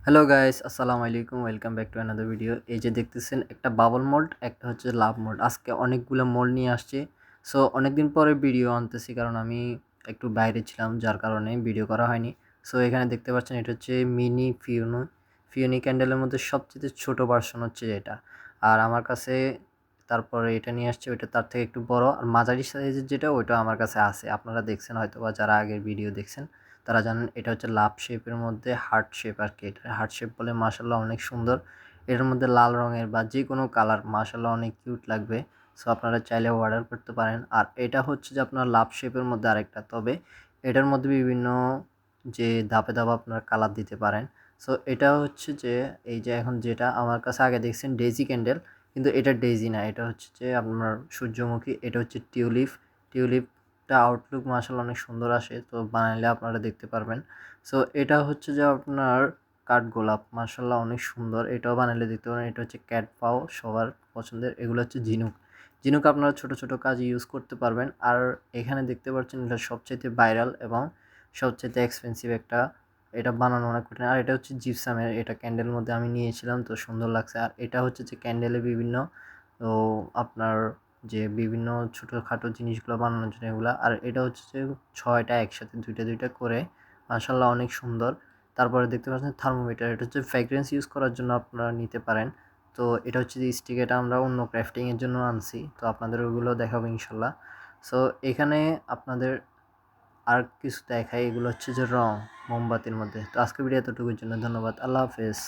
Hello guys, আসসালামু আলাইকুম। Welcome back to another video. এই যে দেখতেছেন, একটা বাবল মোল্ড, একটা হচ্ছে লাভ মোল্ড। আজকে অনেকগুলো মোল্ড নিয়ে আসছি। সো অনেকদিন পরে ভিডিও আনতেছি, কারণ আমি একটু বাইরে ছিলাম, যার কারণে ভিডিও করা হয়নি। সো এখানে দেখতে পাচ্ছেন, এটা হচ্ছে মিনি ফিউনি ক্যান্ডেলের মধ্যে সবচেয়ে ছোট ভার্সন হচ্ছে এটা। আর আমার কাছে তারপরে এটা নিয়ে আসছে, ওইটা তার থেকে একটু বড় আর মাঝারি সাইজের যেটা, ওইটা আমার কাছে আছে। আপনারা দেখছেন হয়তো, বা যারা আগের ভিডিও দেখছেন তারা জানেন। এটা হচ্ছে লাভ শেপের মধ্যে হার্ট শেপ আর কি। এটা হার্ট শেপ বলে, মাশাআল্লাহ অনেক সুন্দর। এটার মধ্যে লাল রঙের বা যে কোনো কালার মাশাআল্লাহ অনেক কিউট লাগবে। সো আপনারা চাইলে অর্ডার করতে পারেন। আর এটা হচ্ছে যে আপনার লাভ শেপের মধ্যে আরেকটা, তবে এটার মধ্যে বিভিন্ন যে ধাপে ধাপে আপনার কালার দিতে পারেন। সো এটা হচ্ছে যে, এই যে এখন যেটা আমার কাছে আগে দেখছেন ডেইজি ক্যান্ডেল, কিন্তু এটা ডেইজি না, এটা হচ্ছে যে আপনার সূর্যমুখী। এটা হচ্ছে টিউলিপটা আউটলুক মাশাআল্লাহ অনেক সুন্দর আসে, তো বানাইলে আপনারা দেখতে পারবেন। সো এটা হচ্ছে যে আপনার কাঠগোলাপ, মাশাআল্লাহ অনেক সুন্দর, এটাও বানাইলে দেখতে পারেন। এটা হচ্ছে ক্যাট পাও, সবার পছন্দের। এগুলো হচ্ছে ঝিনুক আপনারা ছোট ছোট কাজে ইউজ করতে পারবেন। আর এখানে দেখতে পাচ্ছেন, এটা সবচাইতে ভাইরাল এবং সবচাইতে এক্সপেন্সিভ একটা। এটা বানানো অনেক কঠিন। আর এটা হচ্ছে জিপসামের, এটা ক্যান্ডেলের মধ্যে আমি নিয়েছিলাম, তো সুন্দর লাগছে। আর এটা হচ্ছে যে ক্যান্ডেলে বিভিন্ন, তো আপনার যে বিভিন্ন ছোটোখাটো জিনিসগুলো বানানোর জন্য এগুলা। আর এটা হচ্ছে যে ৬টা একসাথে দুইটা দুইটা করে, মাশাআল্লাহ অনেক সুন্দর। তারপরে দেখতে পাচ্ছেন থার্মোমিটার, এটা হচ্ছে ফ্র্যাগ্রেন্স ইউজ করার জন্য আপনারা নিতে পারেন। তো এটা হচ্ছে যে স্টিক, এটা আমরা অন্য ক্রাফটিংয়ের জন্য আনছি, তো আপনাদের ওগুলো দেখাবো ইনশাল্লাহ। সো এখানে আপনাদের আর কিছু দেখাই, এগুলো হচ্ছে যে রং মোমবাতির মধ্যে। তো আজকের ভিডিও এতটুকুর জন্য ধন্যবাদ, আল্লাহ হাফেজ।